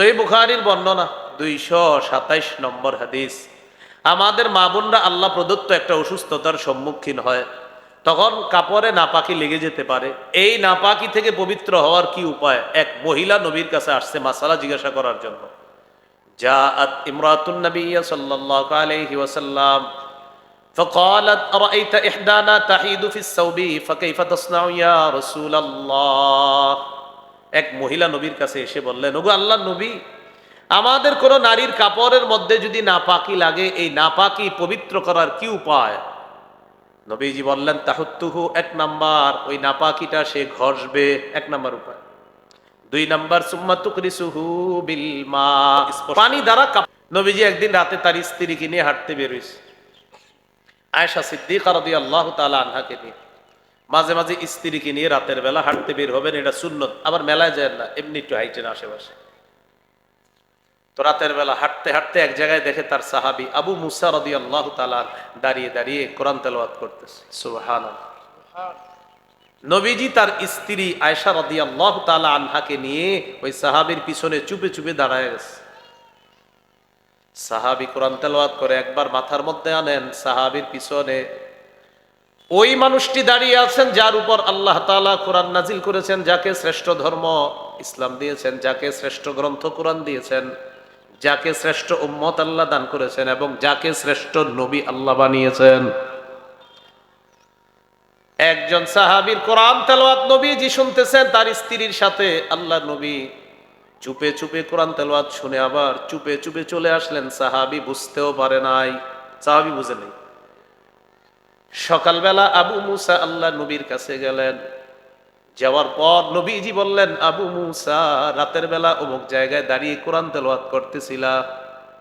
সহিহ বুখারীর বর্ণনা 227 নম্বর হাদিস। আমাদের মা বোনরা আল্লাহ প্রদত্ত একটা অসুস্থতার সম্মুখীন হয়, তখন কাপড়ে নাপাকি লেগে যেতে পারে। এই নাপাকি থেকে পবিত্র হওয়ার কি উপায়? এক মহিলা নবীর কাছে আসছে মাসালা জিজ্ঞাসা করার জন্য। জাআত ইমরাতুন নবী সাল্লাল্লাহু আলাইহি ওয়াসাল্লাম فقالت أرأيت إحدانا تحيض في الثوب فكيف تصنع يا رسول الله। এক মহিলা নবীর কাছে এসে বললেন, ওগো আল্লাহর নবী, আমাদের কোন নারীর কাপড়ের মধ্যে যদি নাপাকি লাগে, এই নাপাকি পবিত্র করার কি উপায়? নবীজি বললেন, তাহুত্তুহু, এক নাম্বার, ওই নাপাকিটা সে ঘষবে, এক নাম্বার উপায়। দুই নাম্বার, সুম্মা তুকরিসুহু বিল মা, পানি দ্বারা। নবীজি একদিন রাতে তার স্ত্রীকে নিয়ে হাঁটতে বের হয়েছে, আয়েশা সিদ্দিকা রাদিয়াল্লাহু তাআলা আনহাকে নিয়ে। মাঝে মাঝে স্ত্রীকে নিয়ে রাতের বেলা হাঁটতে বের হবেন, এটা সুন্নত। আবার মেলায় যায় না, এমনি একটু হাইটেন আশেপাশে। তো রাতের বেলা হাঁটতে হাঁটতে এক জায়গায় দেখে তার সাহাবী আবু মুসা রাদিয়াল্লাহু তাআলা দাঁড়িয়ে দাঁড়িয়ে কোরআন তেলাওয়াত করতেছে। সুবহানাল্লাহ। নবীজি তার স্ত্রী আয়েশা রাদিয়াল্লাহু তাআলা আনহাকে নিয়ে ওই সাহাবীর পিছনে চুপে চুপে দাঁড়ায় গেছে। সাহাবী কোরআন তেলাওয়াত করে, একবার মাথার মধ্যে আনেন, সাহাবীর পিছনে ওই মানুষটি দাঁড়িয়ে আছেন যার উপর আল্লাহ তাআলা কোরআন নাজিল করেছেন, যাকে শ্রেষ্ঠ ধর্ম ইসলাম দিয়েছেন, যাকে শ্রেষ্ঠ গ্রন্থ কোরআন দিয়েছেন, যাকে শ্রেষ্ঠ উম্মত আল্লাহ দান করেছেন, এবং যাকে শ্রেষ্ঠ নবী আল্লাহ বানিয়েছেন। একজন সাহাবীর কোরআন তেলাওয়াত নবীজি শুনতেছেন তার স্ত্রীর সাথে। আল্লাহ নবী চুপে চুপে কোরআন তেলাওয়াত শুনে আবার চুপে চুপে চলে আসলেন। সাহাবী বুঝতেও পারে নাই, সাহাবী বুঝে নেই। সকালবেলা আবু মুসা আল্লাহ নবীর কাছে গেলেন। যাওয়ার পর নবীজি বললেন, আবু মুসা, রাতের বেলা অমুক জায়গায় দাঁড়িয়ে কোরআন তেলাওয়াত করতেছিলা,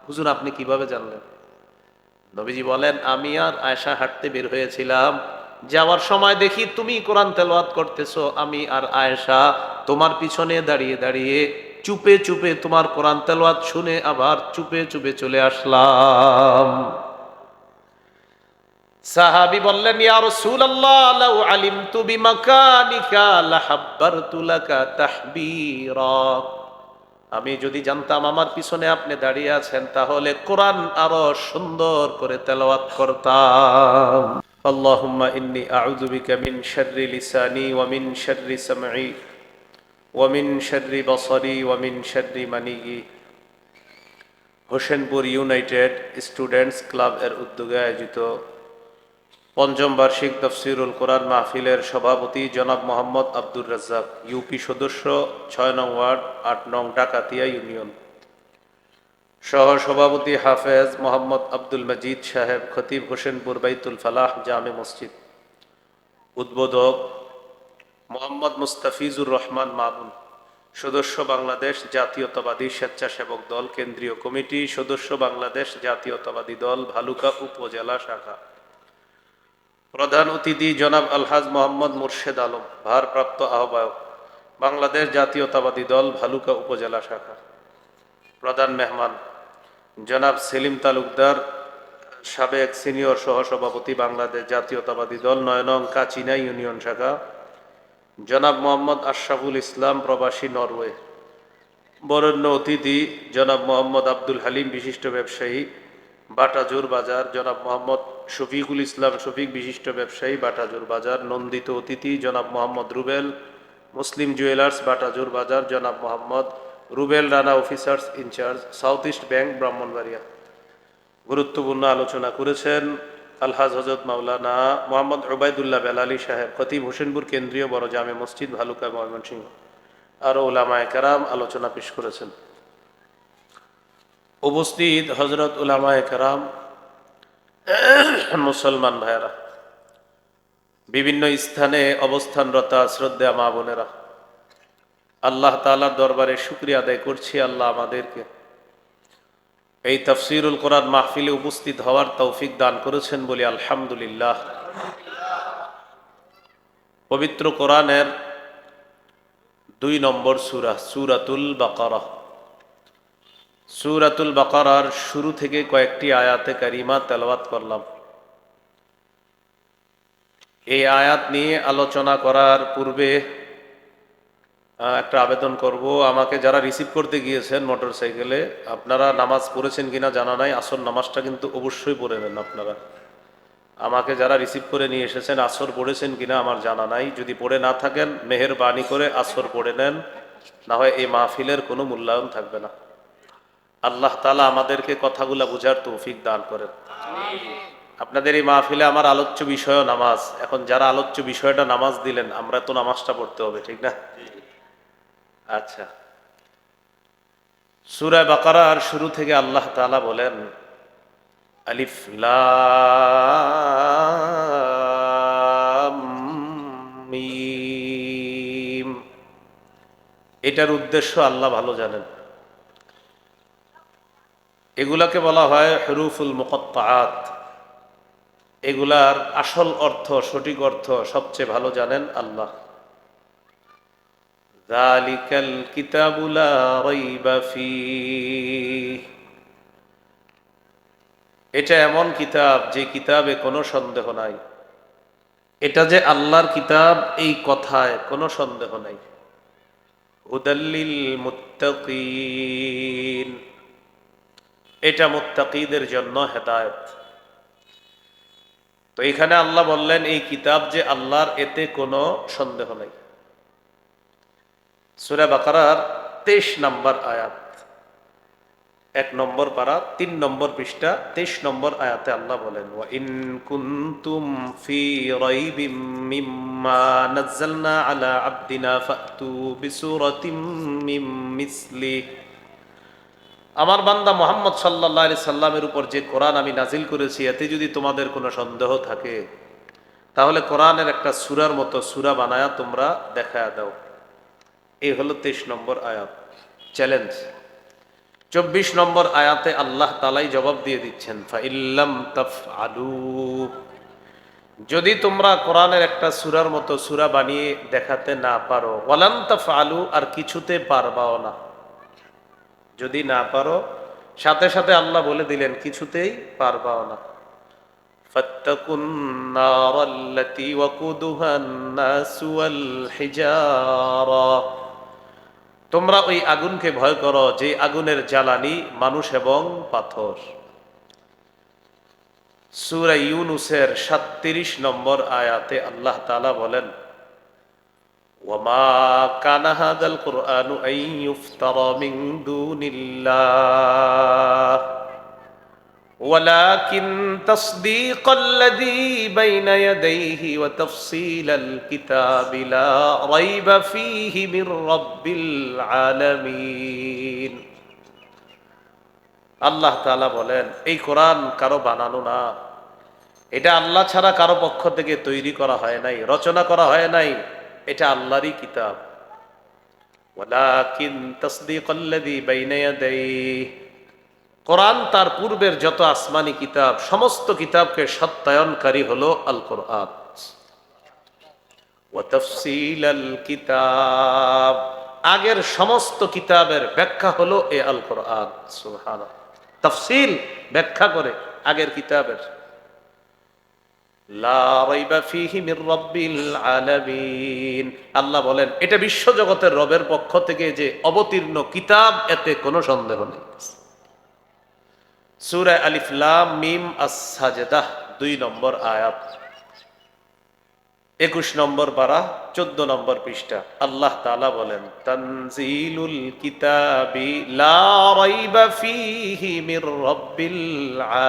হুজুর আপনি কিভাবে জানলেন? নবীজি বলেন, আমি আর আয়েশা হাঁটতে বের হয়েছিলাম, যাওয়ার সময় দেখি তুমি কোরআন তেলাওয়াত করতেছো, আমি আর আয়েশা তোমার পিছনে দাঁড়িয়ে দাঁড়িয়ে চুপে চুপে তোমার কোরআন তেলাওয়াত শুনে আবার চুপে চুপে চলে আসলাম। সাহাবী বললেন, ইয়া রাসূলুল্লাহ, লাউ আলিমতু বিমাকানিকা লাহাব্বারতু লাকা তাহবীরা। আমি যদি জানতাম আমার পিছনে আপনি দাঁড়িয়ে আছেন, তাহলে কোরআন আরো সুন্দর করে তেলাওয়াত করতাম। আল্লাহুম্মা ইন্নী আউযু বিকা মিন শাররি লিসানি ওয়া মিন শাররি সামঈ ওয়া মিন শাররি বাসারি ওয়া মিন শাররি মানিয়্যি। হোসেনপুর ইউনাইটেড স্টুডেন্টস ক্লাব এর উদ্যোগে আয়োজিত পঞ্চম বার্ষিক তাফসীরুল কোরআন মাহফিলের সভাপতি জনাব মোহাম্মদ আব্দুর রাজ্জাক, ইউপি সদস্য ৬ নং ওয়ার্ড, ৮ নং ডাকাতিয়া ইউনিয়ন। সহ সভাপতি হাফেজ মোহাম্মদ আব্দুল মজিদ সাহেব, খতিব হোসেনপুর বাইতুল ফালাহ জামে মসজিদ। উদ্বোধক মোহাম্মদ মুস্তাফিজুর রহমান মামুন, সদস্য বাংলাদেশ জাতীয়তাবাদী স্বেচ্ছাসেবক দল কেন্দ্রীয় কমিটি, সদস্য বাংলাদেশ জাতীয়তাবাদী দল ভালুকা উপজেলা শাখা। প্রধান অতিথি জনাব আলহাজ মোহাম্মদ মুর্শেদ আলম, ভারপ্রাপ্ত আহ্বায়ক, বাংলাদেশ জাতীয়তাবাদী দল ভালুকা উপজেলা শাখা। প্রধান মেহমান জনাব সেলিম তালুকদার, সাবেক সিনিয়র সহসভাপতি, বাংলাদেশ জাতীয়তাবাদী দল ৯ নং কাচিনা ইউনিয়ন শাখা। জনাব মোহাম্মদ আশরাফুল ইসলাম, প্রবাসী, নরওয়ে। বরেণ্য অতিথি জনাব মোহাম্মদ আব্দুল হালিম, বিশিষ্ট ব্যবসায়ী, বাটাজোর বাজার। জনাব মোহাম্মদ শফিকুল ইসলাম শফিক, বিশিষ্ট ব্যবসায়ী, বাটাজোর বাজার। নন্দিত অতিথি জনাব মোহাম্মদ রুবেল, মুসলিম জুয়েলার্স, বাটাজোর বাজার। জনাব Mohammad Rubel Rana, officers in charge, South East Bank, Brahmanbaria. গুরুত্বপূর্ণ আলোচনা করেছেন আলহাজ হযরত মাওলানা মোহাম্মদ উবাইদুল্লাহ বেলালী সাহেব, খতিব হোসেনপুর কেন্দ্রীয় বড় জামে মসজিদ, ভালুকা, ময়মনসিংহ। আরও উলামায়ে কেরাম আলোচনা পেশ করেছেন। উপস্থিত হযরত উলামায়ে কেরাম, মুসলমান ভাইয়েরা, বিভিন্ন স্থানে অবস্থানরত শ্রদ্ধা মা বোনেরা, আল্লাহ তাআলার দরবারে শুকরিয়া আদায় করছি, আল্লাহ আমাদেরকে এই তাফসীরুল কোরআন মাহফিলে উপস্থিত হওয়ার তৌফিক দান করেছেন বলি আলহামদুলিল্লাহ। পবিত্র কোরআনের ২ নম্বর সূরা, সূরাতুল বাকারা। সূরাতুল বাকারার শুরু থেকে কয়েকটি আয়াতে কারিমা তেলাওয়াত করলাম। এই আয়াত নিয়ে আলোচনা করার পূর্বে একটা আবেদন করব, আমাকে যারা রিসিভ করতে গিয়েছেন মোটরসাইকেলে, আপনারা নামাজ পড়েছেন কিনা জানা নাই, আসর নামাজটা কিন্তু অবশ্যই পড়ে নেন আপনারা। আমাকে যারা রিসিভ করে নিয়ে এসেছেন আসর পড়েছেন কিনা আমার জানা নাই, যদি পড়ে না থাকেন মেহেরবানি করে আসর পড়ে নেন, না হয় এই মাহফিলের কোনো মূল্যায়ন থাকবে না। আল্লাহ তাআলা আমাদেরকে কথাগুলা বুঝার তৌফিক দান করেন। আপনাদের এই মাহফিলে আমার আলোচ্য বিষয় নামাজ। এখন যারা আলোচ্য বিষয়টা নামাজ দিলেন, আমরা তো নামাজটা পড়তে হবে, ঠিক না? আচ্ছা, সূরা বাকারার শুরু থেকে আল্লাহ তাআলা বলেন, আলিফ লাম মিম। এটার উদ্দেশ্য আল্লাহ ভালো জানেন। এগুলাকে বলা হয় হুরুফুল মুকাত্তাআত। এগুলার আসল অর্থ, সঠিক অর্থ সবচেয়ে ভালো জানেন আল্লাহ। যালিকাল কিতাবু লা রাইবা ফীহ। এটা এমন কিতাব যে কিতাবে কোনো সন্দেহ নাই। এটা যে আল্লাহর কিতাব এই কথায় কোনো সন্দেহ নাই। হুদাল্লিল মুত্তাকিন। এটা মুত্তাকিদের জন্য হেদায়েত। তো এখানে আল্লাহ বললেন এই কিতাব যে আল্লাহর, এতে কোনো সন্দেহ নাই। সূরা বাকারার 23 নম্বর আয়াত, 1 নম্বর পারা 3 নম্বর পৃষ্ঠা 23 নম্বর আয়াতে আল্লাহ বলেন, ওয়া ইন কুনতুম ফি রাইবিম মিম্মা নাযালনা আলা আবদিনা ফাতু বিসূরাতিম মিম মিসলিহি। আমার বান্দা মুহাম্মদ সাল্লাল্লাহু আলাইহি সাল্লামের উপর যে কোরআন আমি নাজিল করেছি, এতে যদি তোমাদের কোনো সন্দেহ থাকে তাহলে কোরআনের একটা সূরার মতো সূরা বানায়া তোমরা দেখায়া দাও। এই হলো 23 নম্বর আয়াত, চ্যালেঞ্জ। 24 নম্বর আয়াতে আল্লাহ তাআলাই জবাব দিয়ে দিচ্ছেন, ফাইল্লাম তাফআলু। যদি তোমরা কোরআনের একটা সূরার মতো সূরা বানিয়ে দেখাতে না পারো, ওয়ালাম তাফআলু, আর কিছুতে পারবাও না। যদি না পারো, সাথে সাথে আল্লাহ বলে দিলেন কিছুতেই পারবাও না। ফাত্তাকুন নারাল্লাতী ওয়াকুদুহান নাসু ওয়াল হিজারা। তোমরা ওই আগুনকে ভয় করো যে আগুনের জ্বালানি মানুষ এবং পাথর। সূরা ইউনূসের 37 নম্বর আয়াতে আল্লাহ তাআলা বলেন, ওয়ামা কানা হাযাল কুরআনু আন ইফতারা মিন দুনিল্লাহ ওয়ালাকিন তাসদীকাল্লাযী বাইনা ইয়াদাইহি ওয়া তাফসীলাল কিতাবি লা রাইবা ফীহি মির রাব্বিল আলামিন। আল্লাহ তাআলা বলেন, এই কোরআন কারো বানানো না, এটা আল্লাহ ছাড়া কারো পক্ষ থেকে তৈরি করা হয় নাই, রচনা করা হয় নাই, এটা আল্লাহরই কিতাব। ওয়ালাকিন তাসদীকাল্লাযী বাইনা ইয়াদাইহি। কোরআন তার পূর্বের যত আসমানি কিতাব, সমস্ত কিতাবকে সত্যায়নকারী হলো আল কোরআন। ওয়া তাফসীলাল কিতাব, আগের সমস্ত কিতাবের ব্যাখ্যা হলো এ আল কোরআন। সুবহানাল্লাহ। তাফসীল, ব্যাখ্যা করে আগের কিতাবের। লা রাইবা ফীহি মির রাব্বিল আলামিন। আল্লাহ বলেন এটা বিশ্বজগতের রবের পক্ষ থেকে যে অবতীর্ণ কিতাব, এতে কোনো সন্দেহ নেই। সূরা আলিফ লাম মিম আস-সাজদাহ 2 নম্বর আয়াত, 21 নম্বর পারা 14 নম্বর পৃষ্ঠা। আল্লাহ তাআলা বলেন, তানজিলুল কিতাবি লা রাইবা ফীহি মির রাব্বিল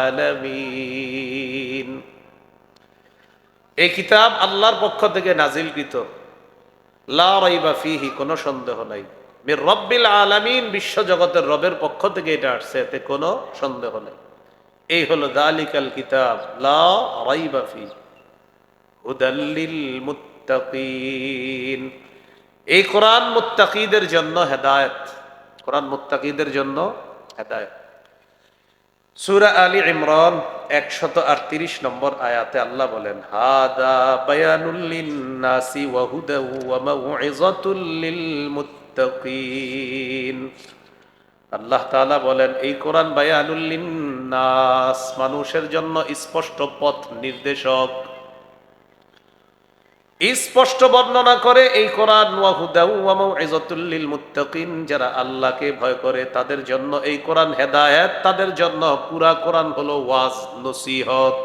আলামিন। এই কিতাব আল্লাহর পক্ষ থেকে নাজিলকৃত, লা রাইবা ফীহি, কোনো সন্দেহ নাই, মির রাব্বিল আলামিন, বিশ্বজগতের রবের পক্ষ থেকে এটা আসছে, এতে কোনো সন্দেহ নেই। এই হলো যালিকাল কিতাব লা রাইবা ফীহি হুদাল্লিল মুত্তাকিন। এই কোরআন মুত্তাকিদের জন্য হেদায়েত। কোরআন মুত্তাকিদের জন্য হেদায়েত। সূরা আলী ইমরান 138 নম্বর আয়াতে আল্লাহ বলেন, হাদা বায়ানুল লিন-নাসি ওয়া হুদাও ওয়া মাউইযাতুল লিল মুত্তাকিন। আল্লাহ তাআলা বলেন এই কোরআন বায়ানুল লিন-নাস, মানুষের জন্য স্পষ্ট পথ নির্দেশক, স্পষ্ট বর্ণনা করে এই কোরআন, ওয়া হুদাউ ওয়া মাউইযাতুল লিল মুত্তাকিন, যারা আল্লাহকে ভয় করে তাদের জন্য এই কোরআন হেদায়েত, তাদের জন্য পুরা কোরআন হলো ওয়াজ নসিহত।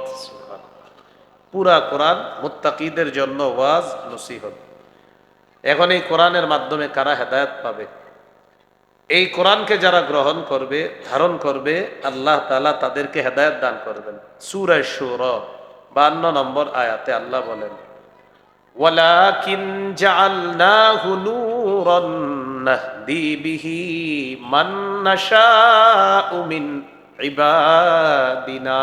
পুরা কোরআন মুত্তাকিদের জন্য ওয়াজ নসিহত। এখন এই কোরআনের মাধ্যমে কারা হেদায়েত পাবে? এই কোরআনকে যারা গ্রহণ করবে, ধারণ করবে, আল্লাহ তাআলা তাদেরকে হেদায়েত দান করবেন। সূরা শুরা 52 নম্বর আয়াতে আল্লাহ বলেন, ওয়ালাকিন জাআলনাহু নূরান নাহদি বিহি মান নাশাউ মিন ইবাদিনা।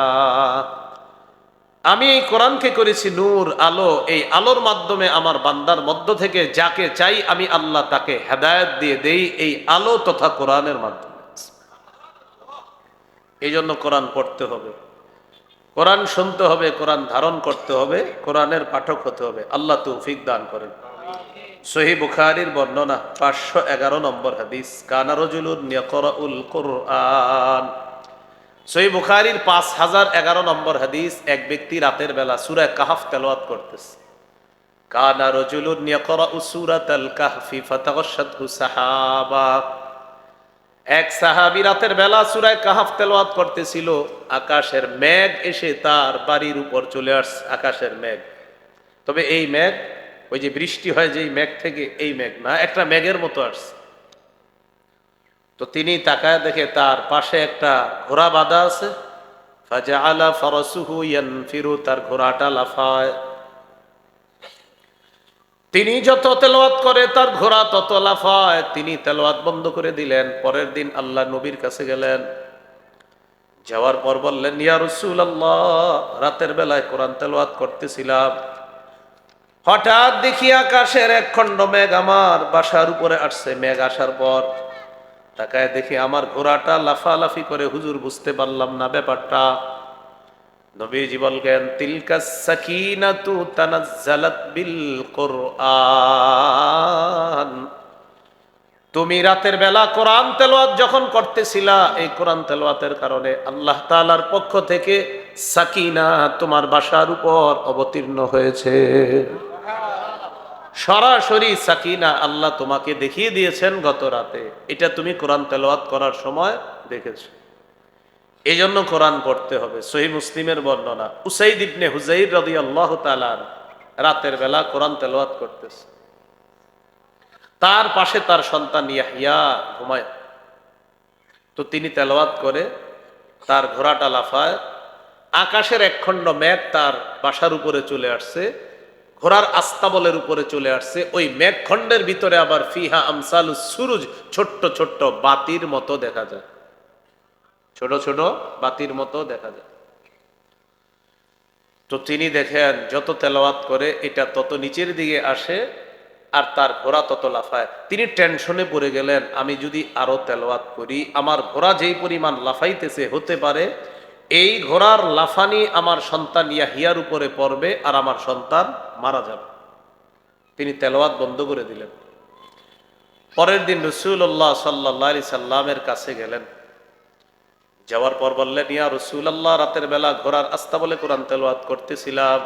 আমি এই কোরআনকে করেছি নূর, আলো। এই আলোর মাধ্যমে আমার বান্দার মধ্য থেকে যাকে চাই আমি আল্লাহ তাকে হেদায়েত দিয়ে দেই, এই আলো তথা কোরআনের মাধ্যমে। এই জন্য কোরআন পড়তে হবে, কোরআন শুনতে হবে, কোরআন ধারণ করতে হবে, কোরআনের পাঠক হতে হবে। আল্লাহ তৌফিক দান করেন। সহিহ বুখারীর বর্ণনা 511 নম্বর হাদিস, কানা রাজুলুন ইয়াকরাউল কুরআন। সহিহ বুখারীর 5011 নম্বর হাদিস, এক ব্যক্তি রাতের বেলা সূরা কাহফ তেলাওয়াত করতেছে। কানা রাজুলুন ইয়াকরাউ সূরাতাল কাহফি ফাতাগাশশাতহু সাহাবা। এক সাহাবী রাতের বেলা সূরা কাহফ তেলাওয়াত করতেছিল, আকাশের মেঘ এসে তার বাড়ির উপর চলে আসছে। আকাশের মেঘ, তবে এই মেঘ ওই যে বৃষ্টি হয় যেই মেঘ থেকে, এই মেঘ না, একটা মেঘের মতো আসছে। তো তিনি তাকায় দেখে তার পাশে একটা ঘোড়া বাঁধা আছে। ফাজআলা ফারাসুহু ইয়ানফিরু, তার ঘোড়াটা লাফায়। তিনি যত তেলাওয়াত করে তার ঘোড়া তত লাফায়। তিনি তেলাওয়াত বন্ধ করে দিলেন। পরের দিন আল্লাহ নবীর কাছে গেলেন, যাওয়ার পর বললেন, ইয়া রাসূলুল্লাহ, রাতের বেলায় কোরআন তেলাওয়াত করতেছিলাম, হঠাৎ দেখি আকাশের এক খণ্ড মেঘ আমার বাসার উপরে আসছে। মেঘ আসার পর তাকায় দেখি আমার ঘোড়াটা লাফালাফি করে। হুজুর, বুঝতে পারলাম না ব্যাপারটা। নবীজি বললেন, তিলকাস সাকিনাতু তানাজ্জালাত বিল কুরআন। তুমি রাতের বেলা কোরআন তেলাওয়াত যখন করতেছিলা, এই কোরআন তেলাওয়াতের কারণে আল্লাহ তাআলার পক্ষ থেকে সাকিনা তোমার বাসার উপর অবতীর্ণ হয়েছে। সরাসরি সাকিনা আল্লাহ তোমাকে দেখিয়ে দিয়েছেন গত রাতে। এটা তুমি কোরআন তেলাওয়াত করার সময় দেখেছো। এই জন্য কোরআন পড়তে হবে। সহিহ মুসলিমের বর্ণনা, উসাইদ ইবনে হুজাইর রাদিয়াল্লাহু তাআলা রাতের বেলা কোরআন তেলাওয়াত করতেছে। তার পাশে তার সন্তান ইয়াহইয়া ঘুমায়। তো তিনি তেলাওয়াত করে, তার ঘোড়াটা লাফায়। আকাশের এক খণ্ড মেঘ তার বাসার উপরে চলে আসছে, ঘোড়ার আস্তাবলের উপরে চলে আসছে। ওই মেঘখণ্ডের ভিতরে আবার ফিহা আমসালুস সুরুজ, ছোট্ট ছোট্ট বাতির মতো দেখা যায়। ছোট ছোট বাতির মতো দেখা যায়। তো তিনি দেখেন যত তেলাওয়াত করে এটা তত নিচের দিকে আসে, আর তার ঘোড়া তত লাফায়। তিনি টেনশনে পড়ে গেলেন, আমি যদি আরো তেলাওয়াত করি, আমার ঘোড়া যেই পরিমাণ লাফাইতেছে, হতে পারে এই ঘোড়ার লাফানি আমার সন্তান ইয়াহিয়ার উপরে পড়বে আর আমার সন্তান মারা যাবে। তিনি তেলাওয়াত বন্ধ করে দিলেন। পরের দিন রাসূলুল্লাহ সাল্লাল্লাহু আলাইহি সাল্লামের কাছে গেলেন। যাওয়ার পর বললেন, ইয়া রাসূলুল্লাহ, রাতের বেলা ঘোড়ার আস্তাবলে কোরআন তেলাওয়াত করতেছিলাম,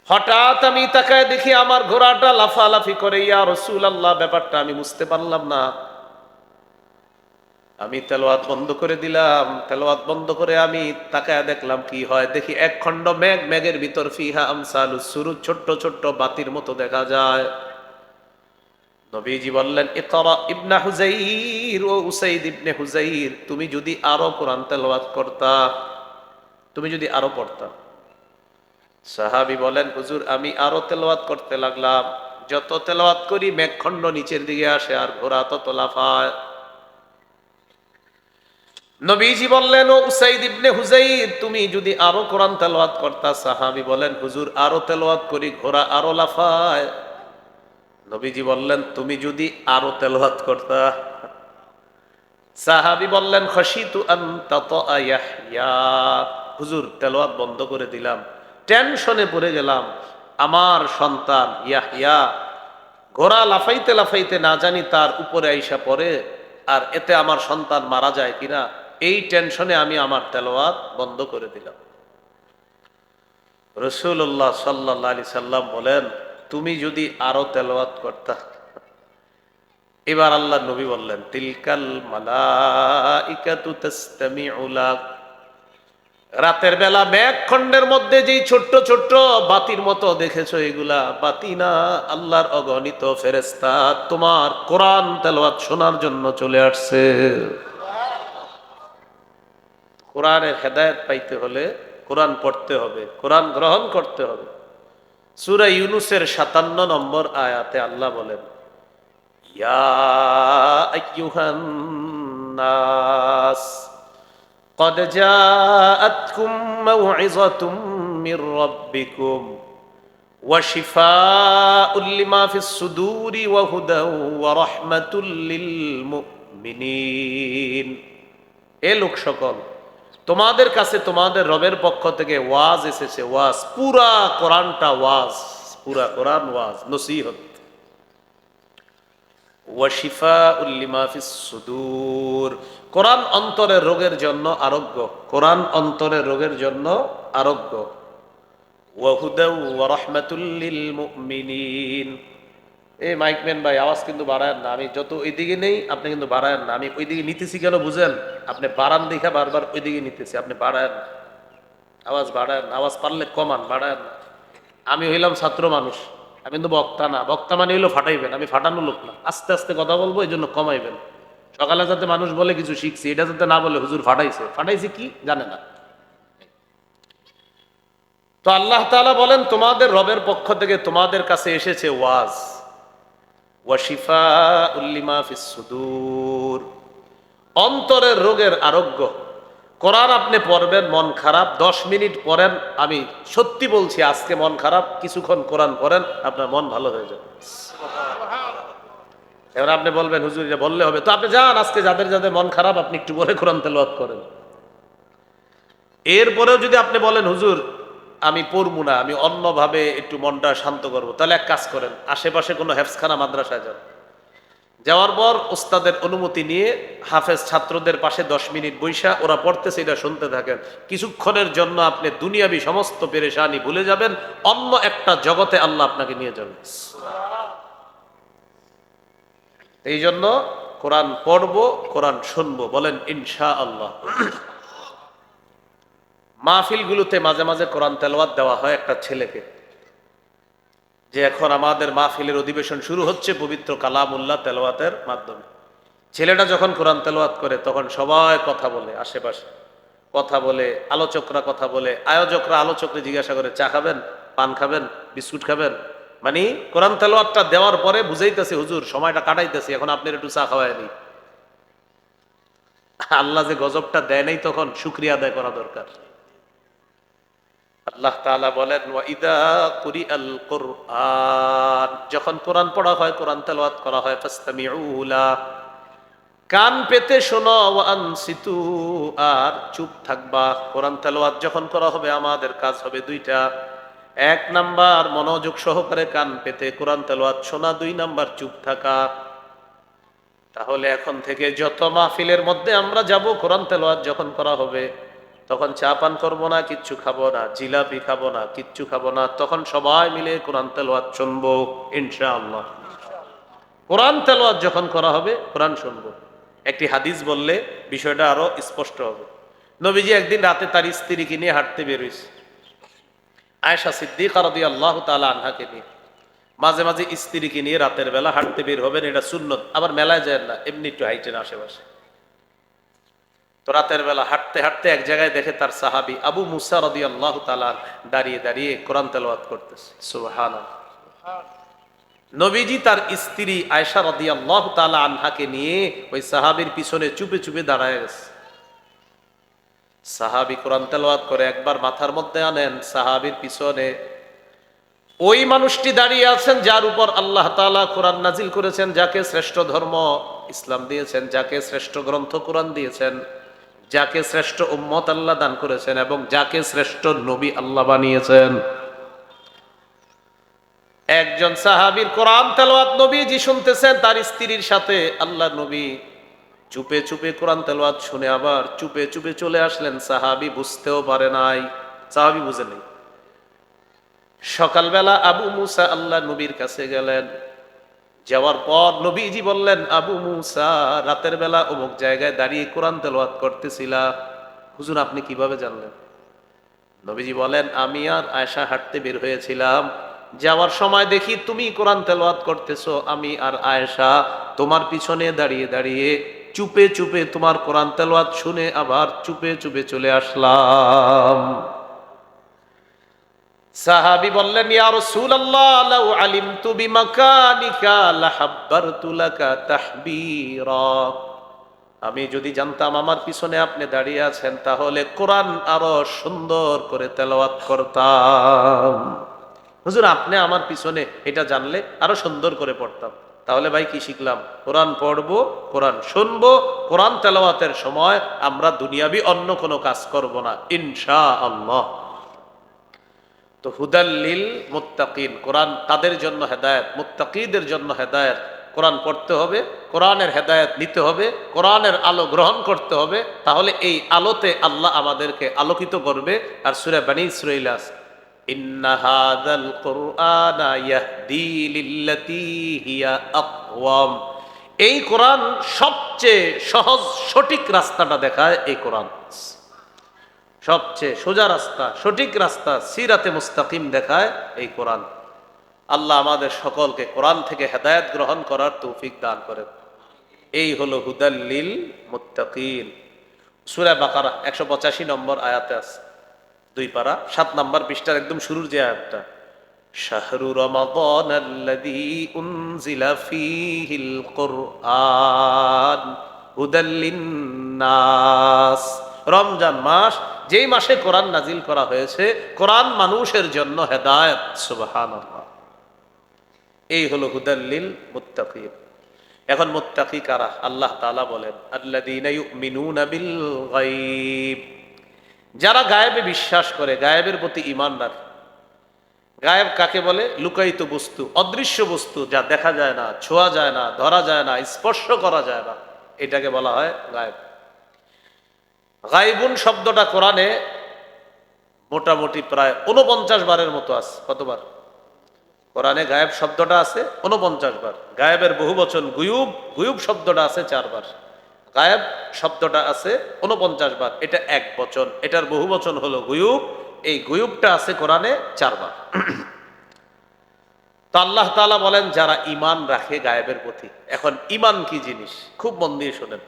হঠাৎ আমি তাকায় দেখি আমার ঘোড়াটা লাফালাফি করে। ইয়া রাসূলুল্লাহ, ব্যাপারটা আমি বুঝতে পারলাম না। আমি তেলাওয়াত বন্ধ করে দিলাম। তেলাওয়াত বন্ধ করে আমি তাকায় দেখলাম কি হয়। দেখি এক খণ্ড মেঘ, মেঘের ভিতর ফিহা আমসালুস সুরুজ, ছোট্ট ছোট্ট বাতির মতো দেখা যায়। নবীজি বললেন, ইকরা ইবনে হুজাইর, ও উসাইদ ইবনে হুজাইর, তুমি যদি আরো কোরআন তেলাওয়াত করতা, তুমি যদি আরো পড়তা। সাহাবী বলেন, হুজুর, আমি আরো তেলাওয়াত করতে লাগলাম। যত তেলাওয়াত করি মেঘখণ্ড নিচের দিকে আসে আর ঘোড়া তত লাফায়। নবীজি বললেন, ও উসাইদ ইবনে হুজাইর, তুমি যদি আরো কোরআন তেলাওয়াত করতা। সাহাবী বলেন, হুজুর, আরো তেলাওয়াত করি, ঘোড়া আরো লাফায়। নবীজি বললেন, তুমি যদি আরো তেলাওয়াত করতা। সাহাবী বললেন, খাশিতু আন তাতা ইয়াহইয়া, হুজুর, তেলাওয়াত বন্ধ করে দিলাম, টেনশনে পড়ে গেলাম, আমার সন্তান ইয়াহইয়া ঘোড়া লাফাইতে লাফাইতে না জানি তার উপরে আইসা পড়ে, আর এতে আমার সন্তান মারা যায় কিনা, এই টেনশনে আমি আমার তেলাওয়াত বন্ধ করে দিলাম। রাসূলুল্লাহ সাল্লাল্লাহু আলাইহি সাল্লাম বলেন, তুমি যদি আরো তেলাওয়াত করতা। এবার আল্লাহ নবী বললেন, তিলকাল মালাইকাতু তাসতামিউ লাক। রাতের বেলা মেঘখণ্ডের মধ্যে যেই ছোট্ট ছোট্ট বাতির মতো দেখেছো, এগুলা বাতি না, আল্লাহর অগণিত ফেরেশতা তোমার কোরআন তেলাওয়াত শোনার জন্য চলে আসছে। কোরআনের হেদায়েত পাইতে হলে কোরআন পড়তে হবে, কোরআন গ্রহণ করতে হবে। সূরা ইউনূসের ৫৭ নম্বর আয়াতে আল্লাহ বলেন, ইয়া আইয়ুহান নাস قد جاءتكم موعظة من ربكم وشفاء لما في الصدور وهدى ورحمة للمؤمنين। এ লোক সকল, তোমাদের কাছে তোমাদের রবের পক্ষ থেকে ওয়াজ এসেছে। ওয়াজ, পুরা কোরআনটা ওয়াজ, পুরা কোরআন ওয়াজ, নসিহত। ওয়াশিফাউল লিমা ফিস সুদূর, কোরআন অন্তরের রোগের জন্য আরোগ্য, কোরআন অন্তরের রোগের জন্য আরোগ্য। ওয়াহুদাউ ওয়া রাহমাতুল লিল মুমিনিন। এই মাইকম্যান ভাই, আওয়াজ কিন্তু বাড়ায়েন না। আমি যত ওইদিকে নেই, আপনি কিন্তু বাড়ায়েন না। আমি ওইদিকে নিতেছি কেন বুঝেন? আপনি বাড়ান দেখা বারবার ওইদিকে নিতেছি, আপনি বাড়ায়েন না, আওয়াজ বাড়ায়েন না। আওয়াজ পারলে কমান, বাড়ায়েন না। আমি হইলাম ছাত্র মানুষ, আমি কিন্তু বক্তা না। বক্তা মানে হইলো ফাটাইবেন, আমি ফাটানো লোক না। আস্তে আস্তে কথা বলবো, এই জন্য কমাইবেন। সকালে যাতে মানুষ বলে কিছু শিখছি, এটা যাতে না বলে হুজুর ফাটাইছে। ফাটাইছে কি জানে না। তো আল্লাহ তাআলা বলেন, তোমাদের রবের পক্ষ থেকে তোমাদের কাছে এসেছে ওয়াজ, ওয়াশিফাউল লিমা ফিস সুদূর, অন্তরের রোগের আরোগ্য। কোরআন আপনি পড়বেন, মন খারাপ 10 মিনিট পড়েন, আমি সত্যি বলছি, আজকে মন খারাপ, কিছুক্ষণ কোরআন পড়েন, আপনার মন ভালো হয়ে যাবে। এবার আপনি বলবেন হুজুর এটা বললে হবে, তো আপনি যান আজকে যাদের যাদের মন খারাপ, আপনি একটু পরে কোরআন তেলাওয়াত করেন। এরপরেও যদি আপনি বলেন হুজুর আমি পড়বো না, আমি অন্যভাবে একটু মনটা শান্ত করবো, তাহলে এক কাজ করেন, আশেপাশে কোনো হেফজখানা মাদ্রাসায় যান। যাওয়ার পর ওস্তাদের অনুমতি নিয়ে হাফেজ ছাত্রদের পাশে 10 মিনিট বৈশা ওরা পড়তেছে, এটা শুনতে থাকেন। কিছুক্ষণের জন্য আপনি দুনিয়াবি সমস্ত পেরেশানি ভুলে যাবেন, অন্য একটা জগতে আল্লাহ আপনাকে নিয়ে যাবেন। এই জন্য কোরআন পড়বো, কোরআন শুনবো, বলেন ইনশাআল্লাহ। মাহফিলগুলোতে মাঝে মাঝে কোরআন তেলাওয়াত দেওয়া হয় একটা ছেলেকে, যে এখন আমাদের মাহফিলের অধিবেশন শুরু হচ্ছে পবিত্র কালামুল্লাহ তেলাওয়াতের মাধ্যমে। ছেলেটা যখন কোরআন তেলাওয়াত করে তখন সবাই কথা বলে, আশেপাশে কথা বলে, আলোচকরা কথা বলে, আয়োজকরা আলোচকরা জিজ্ঞাসা করে চা খাবেন, পান খাবেন, বিস্কুট খাবেন। মানে কোরআন তেলাওয়াতটা দেওয়ার পরে বুঝাইতেছে হুজুর সময়টা কাটাইতেছি, এখন আপনার একটু চা খাওয়ায় নি। আল্লাহ যে গজবটা দেয় নাই, তখন শুকরিয়া আদায় করা দরকার। আল্লাহ তাআলা বলেন, ওয়াইদা কুরিআল কুরআন, যখন কোরআন পড়া হয়, কোরআন তেলাওয়াত করা হয়, ফাসতামিউ লাহ, কান পেতে শোনো, ওয়া আনসিতু, আর চুপ থাকবা। কোরআন তেলাওয়াত যখন করা হবে আমাদের কাজ হবে দুইটা। 1 নাম্বার মনোযোগ সহকারে কান পেতে কোরআন তেলাওয়াত শোনা, 2 নাম্বার চুপ থাকা। তাহলে এখন থেকে যত মাহফিলের মধ্যে আমরা যাব, কোরআন তেলাওয়াত যখন করা হবে তখন চা পান করবো না, কিচ্ছু খাবো না, জিলাপি খাবো না, কিচ্ছু খাবো না, তখন সবাই মিলে কোরআন তেলাওয়াত শুনবো ইনশাআল্লাহ। কোরআন তেলাওয়াত যখন করা হবে কোরআন শুনবো। একটি হাদিস বললে বিষয়টা আরো স্পষ্ট হবে। নবীজি একদিন রাতে তার স্ত্রীকে নিয়ে হাঁটতে বের হইছে, আয়েশা সিদ্দিকা রাদিয়াল্লাহু তাআলা আনহাকে নিয়ে। মাঝে মাঝে স্ত্রীকে নিয়ে রাতের বেলা হাঁটতে বের হবেন, এটা সুন্নত। আবার মেলায় যায় না, এমনি একটু হাইটেন আশেপাশে। তো রাতের বেলা হাঁটতে হাঁটতে এক জায়গায় দেখে তার সাহাবী আবু মুসা রাদিয়াল্লাহু তাআলা দাঁড়িয়ে দাঁড়িয়ে কোরআন তেলাওয়াত করতেছে। সুবহানাল্লাহ। নবীজি তার স্ত্রী আয়েশা রাদিয়াল্লাহু তাআলা আনহাকে নিয়ে ওই সাহাবীর পিছনে চুপে চুপে দাঁড়ায় গেছে। সাহাবী কোরআন তেলাওয়াত করে, একবার মাথার মধ্যে আনেন, সাহাবীর পিছনে ওই মানুষটি দাঁড়িয়ে আছেন যার উপর আল্লাহ তাআলা কোরআন নাজিল করেছেন, যাকে শ্রেষ্ঠ ধর্ম ইসলাম দিয়েছেন, যাকে শ্রেষ্ঠ গ্রন্থ কোরআন দিয়েছেন, যাকে শ্রেষ্ঠ উম্মত আল্লাহ দান করেছেন, এবং যাকে শ্রেষ্ঠ নবী আল্লাহ বানিয়েছেন। একজন সাহাবীর কোরআন তেলাওয়াত নবীজি শুনতেছেন তার স্ত্রীর সাথে। আল্লাহ নবী চুপে চুপে কোরআন তেলাওয়াত শুনে আবার চুপে চুপে চলে আসলেন। সাহাবী বুঝতেও পারে নাই, সাহাবী বুঝে নেই। সকালবেলা আবু মুসা আল্লাহ নবীর কাছে গেলেন। যাওয়ার পর নবীজি বললেন, আবু মুসা, রাতের বেলা অমুক জায়গায় দাঁড়িয়ে কোরআন তেলাওয়াত করতেছিলা। হুজুর, আপনি কিভাবে জানলেন? নবীজি বলেন, আমি আর আয়েশা হাঁটতে বের হয়েছিলাম, যাওয়ার সময় দেখি তুমি কোরআন তেলাওয়াত করতেছো। আমি আর আয়েশা তোমার পিছনে দাঁড়িয়ে দাঁড়িয়ে চুপে চুপে তোমার কোরআন তেলাওয়াত শুনে আবার চুপে চুপে চলে আসলাম। সাহাবী বললেন, ইয়া রাসূলুল্লাহ, লাউ আলিমতু বিমাকানিকা লাহাব্বারতু লাকা তাহবীরা। আমি যদি জানতাম আমার পিছনে আপনি দাঁড়িয়ে আছেন, তাহলে কোরআন আরো সুন্দর করে তেলাওয়াত করতাম। হুজুর, আপনি আমার পিছনে এটা জানলে আরো সুন্দর করে পড়তাম। তাহলে ভাই কি শিখলাম? কোরআন পড়বো, কোরআন শুনবো, কোরআন তেলাওয়াতের সময় আমরা দুনিয়াবি অন্য কোনো কাজ করব না, ইনশাআল্লাহ। তো হুদাল্লিল মুত্তাকিন, কোরআন তাদের জন্য হেদায়েত, মুত্তাকিদের জন্য হেদায়েত। কোরআন পড়তে হবে, কোরআনের হেদায়েত নিতে হবে, কোরআনের আলো গ্রহণ করতে হবে, তাহলে এই আলোতে আল্লাহ আমাদেরকে আলোকিত করবে। আর সূরা বনী ইসরাঈল আছে, ইন্না হাযাল কুরআনা ইয়াহদি লিল্লাতী হিয়া আকওয়াম। এই কোরআন সবচেয়ে সহজ সঠিক রাস্তাটা দেখায়। এই কোরআন সবচেয়ে সোজা রাস্তা, সঠিক রাস্তা, সিরাতে মুস্তাকিম দেখায় এই কোরআন। আল্লাহ আমাদের সকলকে কোরআন থেকে হেদায়েত গ্রহণ করার তৌফিক দান করেন। এই হলো হুদাল্লিল মুত্তাকিন। সূরা বাকারা 185 নম্বর আয়াতে আছে, 2 পারা 7 নম্বর পৃষ্ঠার একদম শুরুর যে আয়াতটা, শাহরু রমাদানাল্লাযী উনজিলা ফীহিল কুরআন হুদাল লিন্নাস। রমজান মাস, যেই মাসে কোরআন নাজিল করা হয়েছে, কোরআন মানুষের জন্য হেদায়েত। সুবহানাল্লাহ। এই হলো হুদাল্লিল মুত্তাকিন। এখন মুত্তাকি কারা? আল্লাহ তাআলা বলেন, আল্লাযীনা ইউমিনুনা বিল গায়ব। যারা গায়েবে বিশ্বাস করে, গায়েবের প্রতি ঈমান রাখে। গায়েব কাকে বলে? লুকায়িত বস্তু, অদৃশ্য বস্তু, যা দেখা যায় না, ছোঁয়া যায় না, ধরা যায় না, স্পর্শ করা যায় না, এটাকে বলা হয় গায়েব। গায়বুন শব্দটা কোরআনে মোটামুটি প্রায় 49 বারের মতো আছে। কতবার? কোরআনে গায়েব শব্দটা আছে 49 বার। গায়েবের বহু বচন গুয়ুব, গুয়ুব শব্দটা আছে 4 বার। গায়েব শব্দটা আছে 49 বার। এটা এক বচন, এটার বহু বচন হলো গুয়ুব। এই গুয়ুবটা আছে কোরআনে 4 বার। তো আল্লাহ তাআলা বলেন, যারা ঈমান রাখে গায়েবের প্রতি। এখন ঈমান কি জিনিস? খুব মন দিয়ে শোনেন।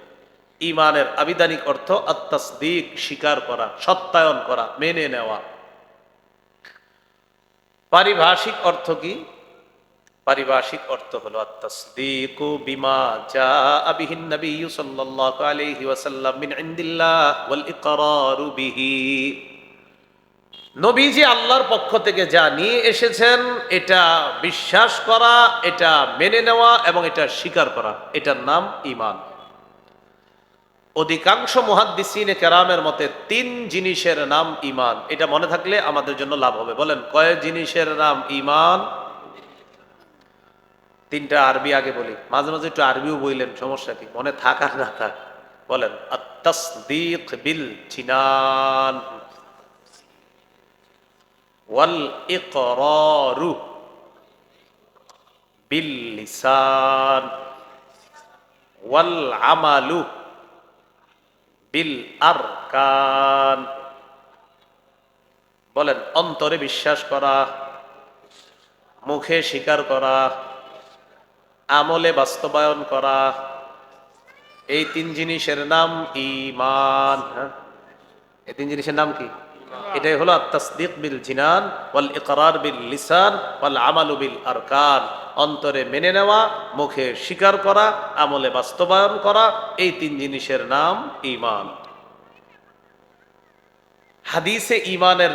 ঈমানের আবিধানিক অর্থ আত-তাসদীক, স্বীকার করা, সত্যায়ন করা, মেনে নেওয়া। পারিভাষিক অর্থ কি? পারিভাষিক অর্থ হলো আত-তাসদীকু বিমা জাআ বিহিন নবী সাল্লাল্লাহু আলাইহি ওয়াসাল্লাম মিন ইনদিল্লাহ ওয়াল ইকরারু বিহি। নবীজি আল্লাহর পক্ষ থেকে যা নিয়ে এসেছেন, এটা বিশ্বাস করা, এটা মেনে নেওয়া এবং এটা স্বীকার করা, এটার নাম ঈমান। অধিকাংশ মুহাদ্দিসিনে কেরামের মতে 3 জিনিসের নাম ঈমান। এটা মনে থাকলে আমাদের জন্য লাভ হবে। বলেন, কয় জিনিসের নাম ঈমান? 3টা আরবি আগে বলি, মাঝে মাঝে একটু আরবিও বললেন, সমস্যা কি? মনে থাক আর না থাক। বলেন, আত-তাসদীক বিল জিনান ওয়াল ইকরারু বিল লিসান ওয়াল আমালু বিল আরকান। বলেন, অন্তরে বিশ্বাস করা, মুখে স্বীকার করা, আমলে বাস্তবায়ন করা, এই 3 জিনিসের নাম ঈমান। এই 3 জিনিসের নাম কি? এটাই হলো আত-তাসদীক বিল জিনান ওয়াল ইকরার বিল লিসান ওয়াল আমালু বিল আরকান। অন্তরে মেনে নেওয়া, মুখে স্বীকার করা, আমলে বাস্তবায়ন করা, এই 3 জিনিসের নাম ঈমান। হাদিসে ঈমানের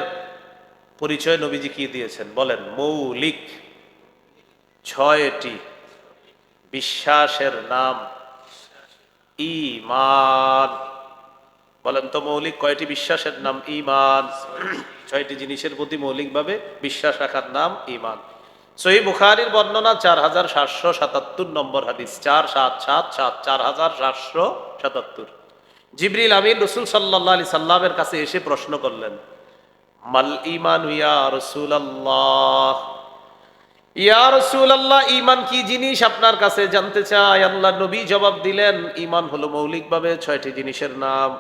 পরিচয় নবীজি কি দিয়েছেন? বলেন, মৌলিক 6টি বিশ্বাসের নাম ঈমান। বলেন তো, মৌলিক কয়টি বিশ্বাসের নাম ঈমান? 6টি জিনিসের প্রতি মৌলিকভাবে বিশ্বাস রাখার নাম ঈমান। সহিহ বুখারীর বর্ণনা 4777 নম্বর হাদিস, 4777, 4777। জিবরিল আমিন রাসূল সাল্লাল্লাহু আলাইহি সাল্লামের কাছে এসে প্রশ্ন করলেন, মাল ঈমানু ইয়া রাসূলুল্লাহ, ইয়া রাসূলুল্লাহ ঈমান কি জিনিস আপনার কাছে জানতে চাই। আল্লাহ নবী জবাব দিলেন, ঈমান হলো মৌলিকভাবে 6টি জিনিসের নাম।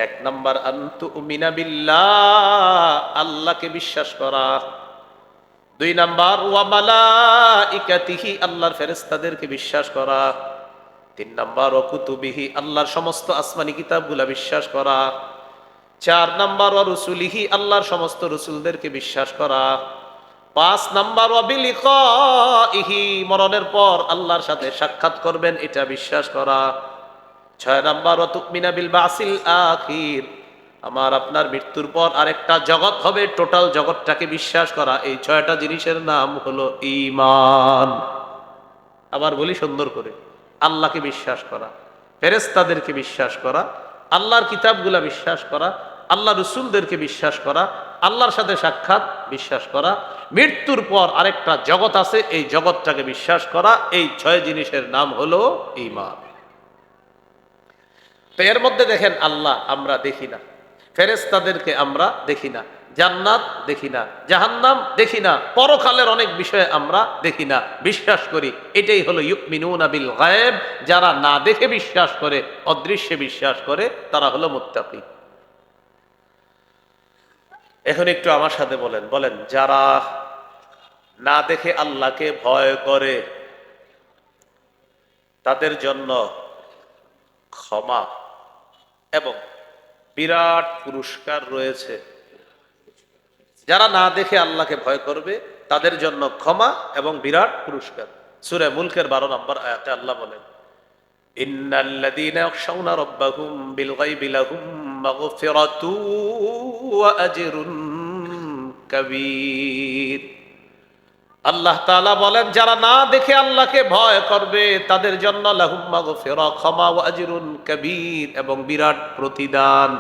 এক নাম্বার আনতুমিনা বিল্লাহ, আল্লাহকে বিশ্বাস করা। দুই নাম্বার ওয়া মালাইকাতিহি, আল্লাহর ফেরেশতাদেরকে বিশ্বাস করা। তিন নাম্বার ওয়া কুতুবিহি, আল্লাহর সমস্ত আসমানি কিতাবগুলা বিশ্বাস করা। চার নাম্বার ওয়া রুসুলিহি, আল্লাহর সমস্ত রসুলদেরকে বিশ্বাস করা। পাঁচ নাম্বার ওয়া বিলিকাইহি, মরণের পর আল্লাহর সাথে সাক্ষাৎ করবেন, এটা বিশ্বাস করা। ছয় নাম্বার ওয়া তুমিনা বিল বাসিল আখির, আমার আপনার মৃত্যুর পর আরেকটা জগৎ হবে, টোটাল জগৎটাকে বিশ্বাস করা। এই 6টা জিনিসের নাম হলো ঈমান। আবার বলি সুন্দর করে, আল্লাহকে বিশ্বাস করা, ফেরেশতাদেরকে বিশ্বাস করা, আল্লাহর কিতাবগুলা বিশ্বাস করা, আল্লাহ রসুলদেরকে বিশ্বাস করা, আল্লাহর সাথে সাক্ষাৎ বিশ্বাস করা, মৃত্যুর পর আরেকটা জগৎ আছে, এই জগৎটাকে বিশ্বাস করা। এই 6 জিনিসের নাম হলো ঈমান। তো এর মধ্যে দেখেন, আল্লাহ আমরা দেখি না, ফেরেশতাদেরকে আমরা দেখি না, জান্নাত দেখি না, জাহান্নাম দেখি না, পরকালের অনেক বিষয়ে আমরা দেখি না, বিশ্বাস করি। এটাই হলো ইউমিনুনা বিল গায়ব। যারা না দেখে বিশ্বাস করে, অদৃশ্যে বিশ্বাস করে, তারা হলো মুত্তাকি। এখন একটু আমার সাথে বলেন, বলেন যারা না দেখে আল্লাহকে ভয় করে, তাদের জন্য ক্ষমা এবং বিরাট পুরস্কার রয়েছে। যারা না দেখে আল্লাহকে ভয় করবে, তাদের জন্য ক্ষমা এবং বিরাট পুরস্কার। সূরা মুলকের 12 নম্বর আয়াতে আল্লাহ বলেন, ইন্নাল্লাযীনা ইয়াখশাউনা রাব্বাহুম বিল গায়বি লাহুম মাগফিরাতু ওয়া আজরুন কাবীর। আল্লাহ তাআলা বলেন, যারা না দেখে আল্লাহকে ভয় করবে, তাদের জন্য লাহুম মাগফিরা, ক্ষমা, ওয়া আজরুন কাবীর, এবং বিরাট প্রতিদান।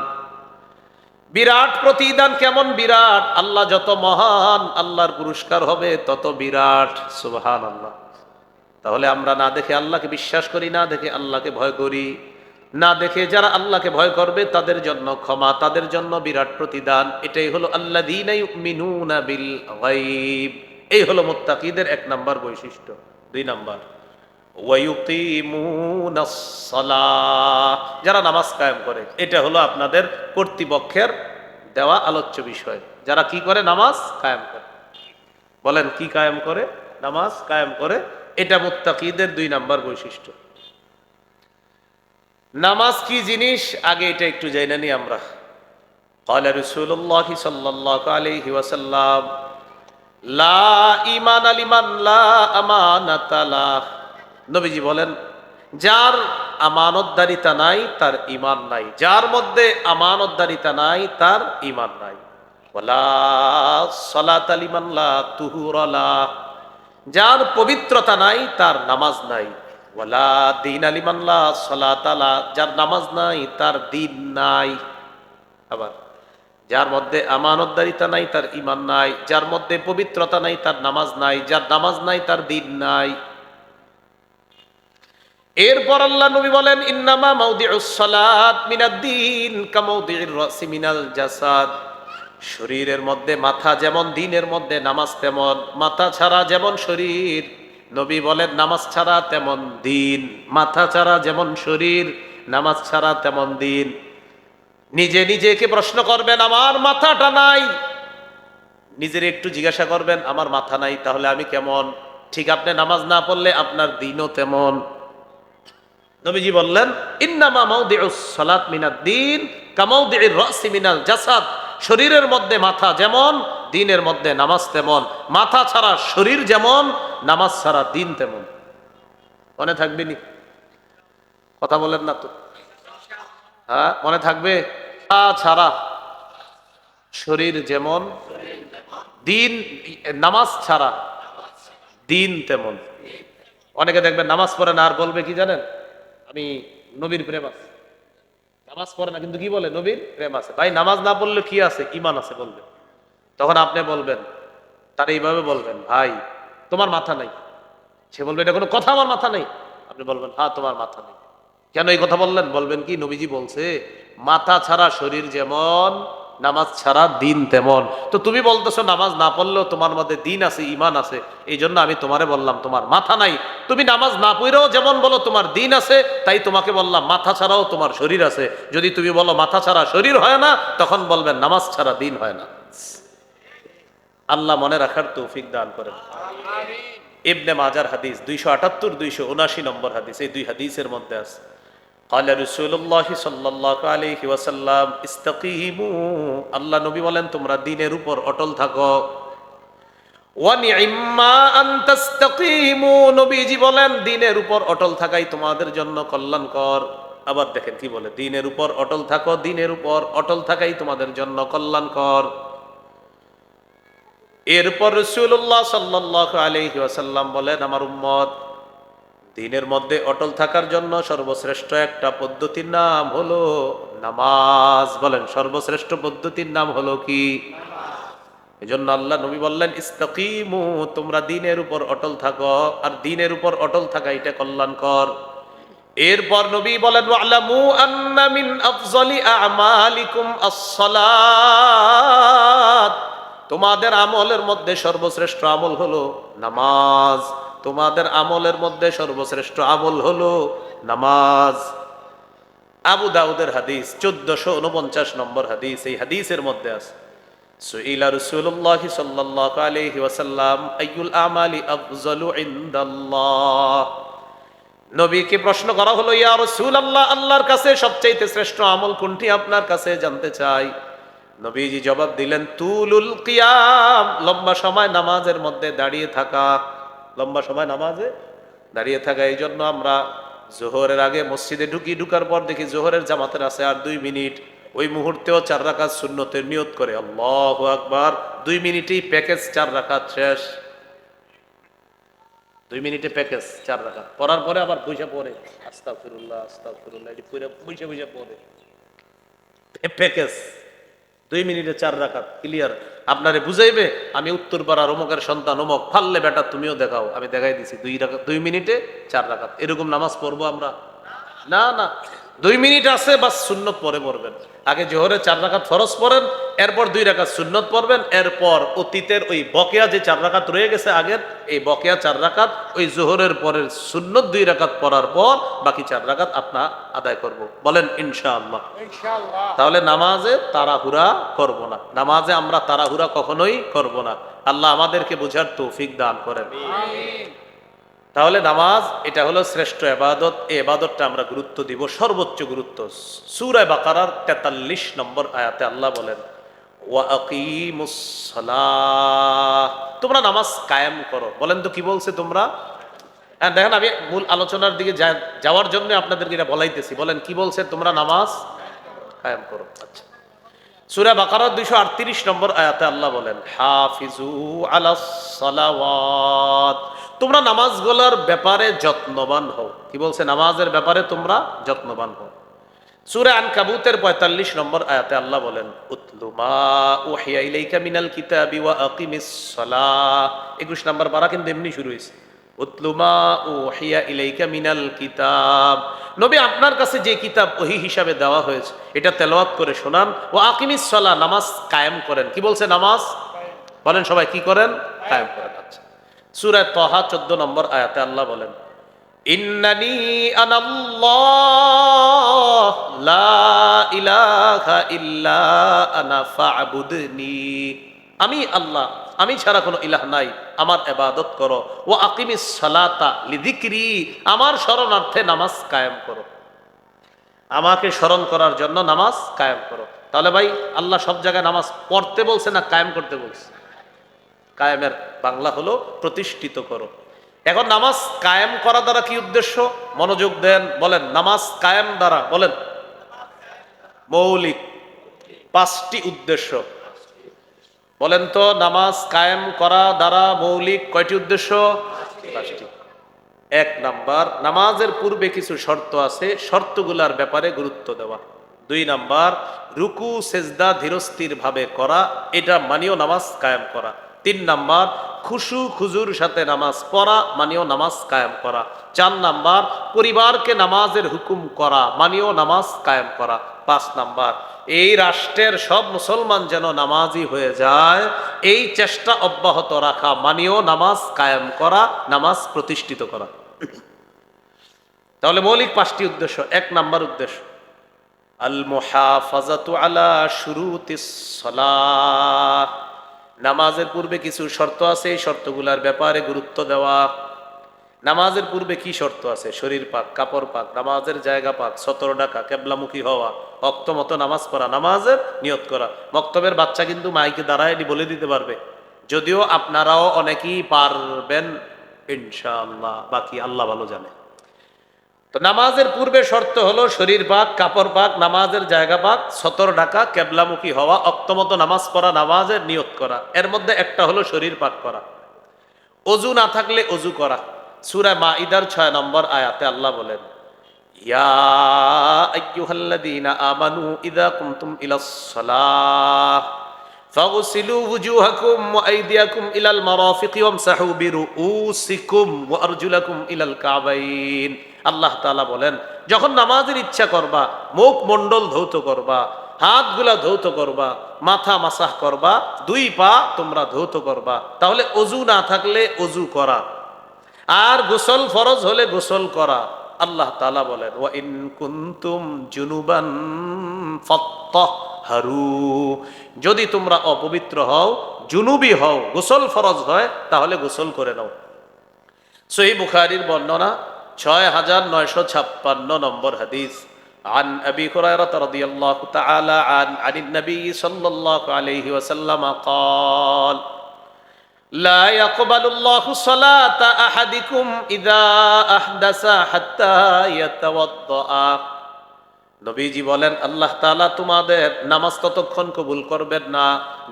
বিরাট প্রতিদান কেমন বিরাট? আল্লাহ যত মহান, আল্লাহর পুরস্কার হবে তত বিরাট। সুবহানাল্লাহ। তাহলে আমরা না দেখে আল্লাহকে বিশ্বাস করি, না দেখে আল্লাহকে ভয় করি। না দেখে যারা আল্লাহকে ভয় করবে, তাদের জন্য ক্ষমা, তাদের জন্য বিরাট প্রতিদান। এটাই হলো আল্লাযীনা ইউমিনুনা বিল গায়ব। এই হলো মুত্তাকিদের 1 নাম্বার বৈশিষ্ট্য। 2 নাম্বার ওয়া ইউকিমুনাস সালাহ, যারা নামাজ কায়েম করে। এটা হলো আপনাদের কর্তৃপক্ষের দেওয়া আলোচ্য বিষয়। যারা কি করে? নামাজ কায়েম করে। বলেন কি কায়েম করে? নামাজ কায়েম করে। এটা মুত্তাকিদের 2 নাম্বার বৈশিষ্ট্য। নামাজ কি জিনিস আগে এটা একটু জেনে নিই আমরা। ক্বালা রাসূলুল্লাহ সাল্লাল্লাহু আলাইহি ওয়াসাল্লাম, লা ঈমানা লিমান লা আমানাতা লাহ। নবীজি বলেন, যার আমানতদারিতা নাই তার ঈমান নাই। যার মধ্যে আমানতদারিতা নাই তার ঈমান নাই। ওয়ালা সালাতা লিমান লা তুহুরা লাহ, যার পবিত্রতা নাই তার নামাজ নাই। ওয়ালা দীনা লিমান লা সালাতা লাহ, যার নামাজ নাই তার দিন নাই। আবার যার মধ্যে আমানতদারিতা নাই তার ঈমান নাই, যার মধ্যে পবিত্রতা নাই তার নামাজ নাই, যার নামাজ নাই তার দিন নাই। এরপর আল্লাহ নবী বলেন, ইন্নামা মাউদিউস সালাত মিনাদ-দ্বীন কামাউদিউর রাসি মিনাল জাসাদ। শরীরের মধ্যে মাথা যেমন, দ্বীনের মধ্যে নামাজ তেমন। মাথা ছাড়া যেমন শরীর, নবী বলেন নামাজ ছাড়া তেমন দ্বীন। মাথা ছাড়া যেমন শরীর, নামাজ ছাড়া তেমন দ্বীন। নিজে নিজেকে প্রশ্ন করবেন, আমার মাথাটা নাই। নিজের একটু জিজ্ঞাসা করবেন, আমার মাথা নাই, তাহলে আমি কেমন? ঠিক আপনি নামাজ না পড়লে আপনার দ্বীনও তেমন। নবীজি বললেন, ইন্নামা মাউদিউস সালাত মিনাদ-দ্বীন কামাউদিউর রাসি মিনাল জাসাদ। শরীরের মধ্যে মাথা যেমন, দ্বীনের মধ্যে নামাজ তেমন। মাথা ছাড়া শরীর যেমন, নামাজ ছাড়া দ্বীন তেমন। মনে থাকবে নি? কথা বলেন না তো। হ্যাঁ, মনে থাকবে? ছাড়া শরীর যেমন, দ্বীন, নামাজ ছাড়া দ্বীন তেমন। অনেকে দেখবেন নামাজ পড়ে না, আর বলবে কি জানেন? আমি নবীর প্রেম আছে। নামাজ পড়ে না কিন্তু কি বলে? নবীর প্রেম আছে। ভাই নামাজ না পড়লে কি আছে? ঈমান আছে বলবে। তখন আপনি বলবেন, তার এইভাবে বলবেন, ভাই তোমার মাথা নাই। সে বলবে, এটা কোনো কথা? আমার মাথা নেই। আপনি বলবেন, হ্যাঁ তোমার মাথা নেই। কেন এই কথা বললেন? বলবেন কি, নবীজি বলছে মাথা ছাড়া শরীর যেমন, নামাজ ছাড়া দিন তেমন। তো তুমি বলতেছো নামাজ না পড়লেও তোমার মধ্যে দিন আছে, ইমান আছে, এই জন্য আমি তোমারে বললাম তোমার মাথা নাই। তুমি নামাজ না পড়েও যেমন বলো তোমার দিন আছে, তাই তোমাকে বললাম মাথা ছাড়াও তোমার শরীর আছে। যদি তুমি বলো মাথা ছাড়া শরীর হয় না, তখন বলবেন নামাজ ছাড়া দিন হয় না। আল্লাহ মনে রাখার তৌফিক দান করেন। ইবনে মাজার হাদিস 278 279 নম্বর হাদিস, এই দুই হাদিসের মধ্যে আছে قال رسول الله صلى الله عليه وسلم استقيموا, আল্লাহ নবী বলেন তোমরা দ্বীনের উপর অটল থাকো। ওয়া নি'ম্মা আন তাস্তাকিমু, নবীজি বলেন দ্বীনের উপর অটল থাকাই তোমাদের জন্য কল্যাণকর। আবার দেখেন কি বলে, দ্বীনের উপর অটল থাকো, দ্বীনের উপর অটল থাকাই তোমাদের জন্য কল্যাণকর। এরপর রাসূলুল্লাহ সাল্লাল্লাহু আলাইহি ওয়াসাল্লাম বলেন আমার উম্মত দ্বীনের মধ্যে অটল থাকার জন্য সর্বশ্রেষ্ঠ একটা পদ্ধতির নাম হলো নামাজ। বলেন সর্বশ্রেষ্ঠ পদ্ধতির নাম হলো কি? এজন্য আল্লাহ নবী বললেন ইস্তাকিমু, তোমরা দ্বীনের উপর অটল থাকো, আর দ্বীনের উপর অটল থাকা এটা কল্যাণকর। এরপর নবী বলেন ওয়ালামু আন্না মিন আফযলি আমালিকুম আস-সালাত, তোমাদের আমলের মধ্যে সর্বশ্রেষ্ঠ আমল হলো নামাজ। তোমাদের আমলের মধ্যে সর্বশ্রেষ্ঠ আমল হলো নামাজ। আবু দাউদের হাদিস 1449 নম্বর হাদিস, এই হাদিসের মধ্যে আছে সুইলা রাসূলুল্লাহ সাল্লাল্লাহু আলাইহি ওয়াসাল্লাম আইয়ুল আমালি আফযালু ইনদাল্লাহ, নবীকে প্রশ্ন করা হলো ইয়া রাসূলুল্লাহ, আল্লাহর কাছে সবচেয়ে শ্রেষ্ঠ আমল কোনটি আপনার কাছে জানতে চাই। নবীজি জবাব দিলেন তুলুল কিয়াম, লম্বা সময় নামাজের মধ্যে দাঁড়িয়ে থাকা। লম্বা সময় নামাজে দাঁড়িয়ে থাকা। এই জন্য আমরা জোহরের আগে মসজিদে ঢুকার পর দেখি জোহরের জামাতের আছে আর 2 মিনিট, ওই মুহূর্তেও 4 রাকাত সুন্নতের নিয়ত করে আল্লাহু আকবার, 2 মিনিটেই প্যাকেজ 4 রাকাত শেষ। 2 মিনিটে প্যাকেজ 4 রাকাত পড়ার পরে আবার বুঝে পড়ে আস্তাগফিরুল্লাহ আস্তাগফিরুল্লাহ, এটি পুরো বুঝে পড়ে প্যাকেজ 2 মিনিটে 4 রাকাত ক্লিয়ার। আপনারে বুঝাইবে আমি উত্তরপাড়ার অমুকের সন্তান অমুক, ফাললে বেটা তুমিও দেখাও, আমি দেখাই দিছি 2 মিনিটে 4 রাকাত। এরকম নামাজ পড়বো আমরা? না না, 2 মিনিট আছে বাস, সুন্নত পরে পড়বেন। আগে জোহরে 4 রাকাত ফরজ পড়েন, এরপর 2 রাকাত সুন্নত পড়বেন, এরপর অতীতের ওই বকেয়া যে 4 রাকাত রয়ে গেছে আগের, এই বকেয়া 4 রাকাত ওই জোহরের পরের সুন্নত 2 রাকাত পড়ার পর বাকি 4 রাকাত আপনার আদায় করব। বলেন ইনশাআল্লাহ। তাহলে নামাজে তাড়াহুড়া করব না, নামাজে আমরা তাড়াহুড়া কখনোই করব না। আল্লাহ আমাদেরকে বোঝার তৌফিক দান করেন। তাহলে নামাজ এটা হলো শ্রেষ্ঠ ইবাদত, এই ইবাদতটা আমরা গুরুত্ব দিব, সর্বোচ্চ গুরুত্ব। সূরা বাকারার 43 নম্বর আয়াতে আল্লাহ বলেন ওয়া আকিমুস সালাহ, তোমরা নামাজ কায়েম করো। বলেন তো কি বলছে তোমরা? হ্যাঁ দেখেন, আমি মূল আলোচনার দিকে যাওয়ার জন্য আপনাদেরকে এটা বলাইতেছি। বলেন কি বলছে? তোমরা নামাজ কায়েম করো। আচ্ছা, সূরা বাকারার 238 নম্বর আয়াতে আল্লাহ বলেন হাফিজু আলাস সালাওয়াত, তোমরা নামাজগুলোর ব্যাপারে যত্নবান হও। কি বলছে? নামাজের ব্যাপারে তোমরা যত্নবান হও। সূরা আনকাবুতের 45 নম্বর আয়াতে আল্লাহ বলেন উতলু মা উহিয়া ইলাইকা মিনাল কিতাবি ওয়া আকিমিস সালাহ। 21 নম্বর পারা কিন্তু এমনি শুরু হয়েছে উতলু মা উহিয়া ইলাইকা মিনাল কিতাব, নবী আপনার কাছে যে কিতাব ওহী হিসাবে দেওয়া হয়েছে এটা তেলাওয়াত করে শোনান। ও আকিমিস সালাহ, নামাজ কায়েম করেন। কি বলছে? নামাজ বলেন সবাই কি করেন? কায়েম করেন। আচ্ছা, সূরা তাহা 14 নম্বর আয়াতে আল্লাহ বলেন ইন্নানি আনাল্লাহ লা ইলাহা ইল্লা আনা ফা'বুদনি, আমি আল্লাহ, আমি ছাড়া কোনো ইলাহ নাই, আমার ইবাদত করো। ও আকিমিস সালাতা লিযিকরি, আমার স্মরণার্থে নামাজ কায়েম করো, আমাকে স্মরণ করার জন্য নামাজ কায়েম করো। তাহলে ভাই আল্লাহ সব জায়গায় নামাজ পড়তে বলছে না কায়েম করতে বলছে? কায়েমের বাংলা হলো প্রতিষ্ঠিত করো। এখন নামাজ কায়েম করা দ্বারা কি উদ্দেশ্য? মনোযোগ দেন, বলেন নামাজ কায়েম দ্বারা বলেন মৌলিক 5টি উদ্দেশ্য। বলেন তো নামাজ কায়েম করা দ্বারা মৌলিক কয়টি উদ্দেশ্য? 5টি। 1 নাম্বার, নামাজের পূর্বে কিছু শর্ত আছে, শর্তগুলার ব্যাপারে গুরুত্ব দেওয়া। 2 নাম্বার, রুকু সেজদা ধীরস্থির ভাবে করা, এটা মানিও নামাজ কায়েম করা। 3 নাম্বার, খুশু খুজুর সাথে নামাজ পড়া মানিও নামাজ কায়েম করা। 4 নাম্বার, পরিবারকে নামাজের হুকুম করা মানিও নামাজ কায়েম করা। 5 নাম্বার, এই রাষ্ট্রের সব মুসলমান যেন নামাজি হয়ে যায়, এই চেষ্টা অব্যাহত রাখা মানেও নামাজ কায়েম করা, নামাজ প্রতিষ্ঠিত করা। তাহলে মৌলিক 5টি উদ্দেশ্য। 1 নাম্বার উদ্দেশ্য আল মুহাফাজাতু আলা শুরুতিস সালাহ, নামাজের পূর্বে কিছু শর্ত আছে, এই শর্তগুলোর ব্যাপারে গুরুত্ব দেওয়া। নামাজের পূর্বে কি শর্ত আছে? শরীর পাক, কাপড় পাক, নামাজের জায়গা পাক, সতর ডাকা, কেবলামুখী হওয়া, ওয়াক্ত মতো নামাজ পড়া, নামাজের নিয়ত করা। মক্তবের বাচ্চা কিন্তু মাইকে দাঁড়ায় বলে দিতে পারবে, যদিও আপনারাও অনেকেই পারবেন ইনশাআল্লাহ, বাকি আল্লাহ ভালো জানে। তো নামাজের পূর্বে শর্ত হলো শরীর পাক, কাপড় পাক, নামাজের জায়গা পাক, সতর ঢাকা, কেবলামুখী হওয়া, অক্তমতো নামাজ পড়া, নামাজের নিয়ত করা। এর মধ্যে একটা হলো শরীর পাক করা। অজু না থাকলে অজু করা। সূরা মাইদার 6 নম্বর আয়াতে আল্লাহ বলেন, ইয়া আইয়ুহাল্লাযীনা আমানু ইযা কুমতুম ইলাস সালাহ ফাগসিলু ওয়ুজুহাকুম ওয়া আইদিয়াকুম ইলাল মারাফিকি ওয়ামসাহু বিরুউসিকুম ওয়া আরজুলাকুম ইলাল কাবাইন। আল্লাহ তাআলা বলেন, যখন নামাজের ইচ্ছা করবা, মুখ মণ্ডল ধৌত করবা, হাতগুলা ধৌত করবা, মাথা মাসাহ করবা, 2 পা তোমরা ধৌত করবা। তাহলে অজু না থাকলে অজু করা, আর গোসল ফরজ হলে গোসল করা। আল্লাহ তাআলা বলেন, ওয়া ইন কুনতুম জুনুবান ফাত্তাহহারু, যদি তোমরা অপবিত্র হও, জুনুবি হও, গোসল ফরজ হয়, তাহলে গোসল করে নাও। সহিহ বুখারীর বর্ণনা 6956 নম্বর হাদিস। عن أبي هريرة رضي الله تعالى عن النبي صلى الله عليه وسلم قال لا يقبل الله صلاة أحدكم إذا أحدث حتى يتوضأ। নবীজি বলেন, আল্লাহ তাআলা তোমাদের নামাজ ততক্ষণ কবুল করবেন না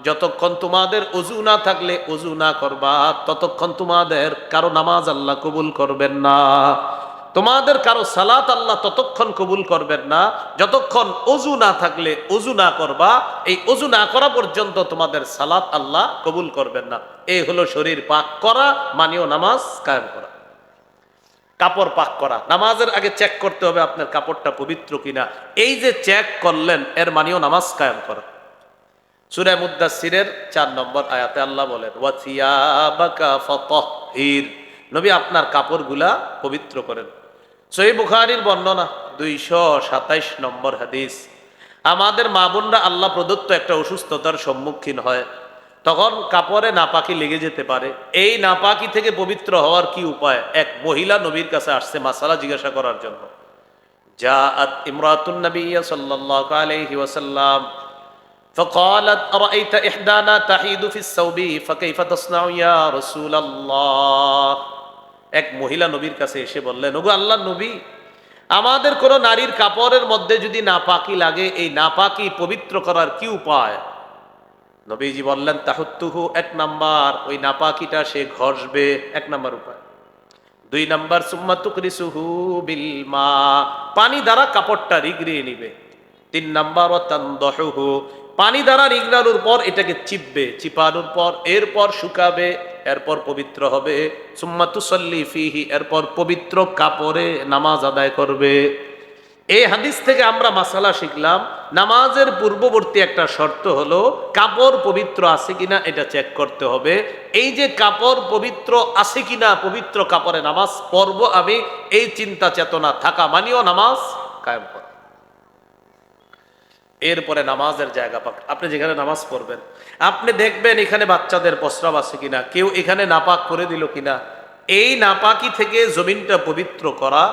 যতক্ষণ তোমাদের অজু না থাকলে অজু না করবা, ততক্ষণ তোমাদের কারো নামাজ আল্লাহ কবুল করবেন না। তোমাদের কারো সালাত আল্লাহ ততক্ষণ কবুল করবেন না যতক্ষণ অজু না থাকলে অজু না করবা। এই অজু না করা পর্যন্ত তোমাদের সালাত আল্লাহ কবুল করবেন না। এই হলো শরীর পাক করা, মানেও নামাজ কায়েম করা। কাপড় পাক করা, নামাজের আগে চেক করতে হবে আপনার কাপড়টা পবিত্র কিনা। এই যে চেক করলেন, এর মানেও নামাজ কায়েম করা। সূরা মুদ্দাসসিরের 4 নম্বর আয়াতে আল্লাহ বলেন, ওয়া থিয়াবাকা ফাতাহহির, নবী আপনার কাপড়গুলা পবিত্র করেন। সহিহ বুখারীর বর্ণনা 227 নম্বর হাদিস। আমাদের মা বোনরা আল্লাহ প্রদত্ত একটা অসুস্থতার সম্মুখীন হয়, তখন কাপড়ে নাপাকি লেগে যেতে পারে। এই নাপাকি থেকে পবিত্র হওয়ার কি উপায়? এক মহিলা নবীর কাছে আসছে মাসালা জিজ্ঞাসা করার জন্য। জাআত ইমরাতুন নবী সাল্লাল্লাহু আলাইহি ওয়াসাল্লাম فقالت أرأيت إحدانا تحيض في الثوب فكيف تصنع يا رسول الله। এক মহিলা নবীর কাছে এসে বললেন, ওগো আল্লাহর নবী, আমাদের কোন নারীর কাপড়ের মধ্যে যদি নাপাকি লাগে, এই নাপাকি পবিত্র করার কি উপায়? নবীজি বললেন, তাহুত্তুহু, 1 নাম্বার, ওই নাপাকিটা সে ঘষবে, 1 নাম্বার উপায়। 2 নাম্বার, সুম্মা তুকরিসুহু বিল মা, পানি দ্বারা কাপড়টা রিগড়িয়ে নিবে। 3 নাম্বার, ওয়া তানদাহুহু, পানি দ্বারা নিগড়ানোর পর এটাকে চিপবে, চিপানোর পর এরপর শুকাবে, এরপর পবিত্র হবে। সুম্মা তুসাল্লি ফিহি, এরপর পবিত্র কাপড়ে নামাজ আদায় করবে। এই হাদিস থেকে আমরা মাসালা শিখলাম, নামাজের পূর্ববর্তী একটা শর্ত হলো কাপড় পবিত্র আছে কিনা এটা চেক করতে হবে। এই যে কাপড় পবিত্র আছে কিনা, পবিত্র কাপড়ে নামাজ পড়ব আমি, এই চিন্তা চেতনা থাকা মানেও নামাজ কায়েম করা। এরপরে নামাজের জায়গা পাক, আপনি যেখানে নামাজ পড়বেন আপনি দেখবেন এখানে বাচ্চাদের প্রস্রাব আছে কিনা, কেউ এখানে নাপাক করে দিল কিনা। এই নাপাকি থেকে জমিনটা পবিত্র করা।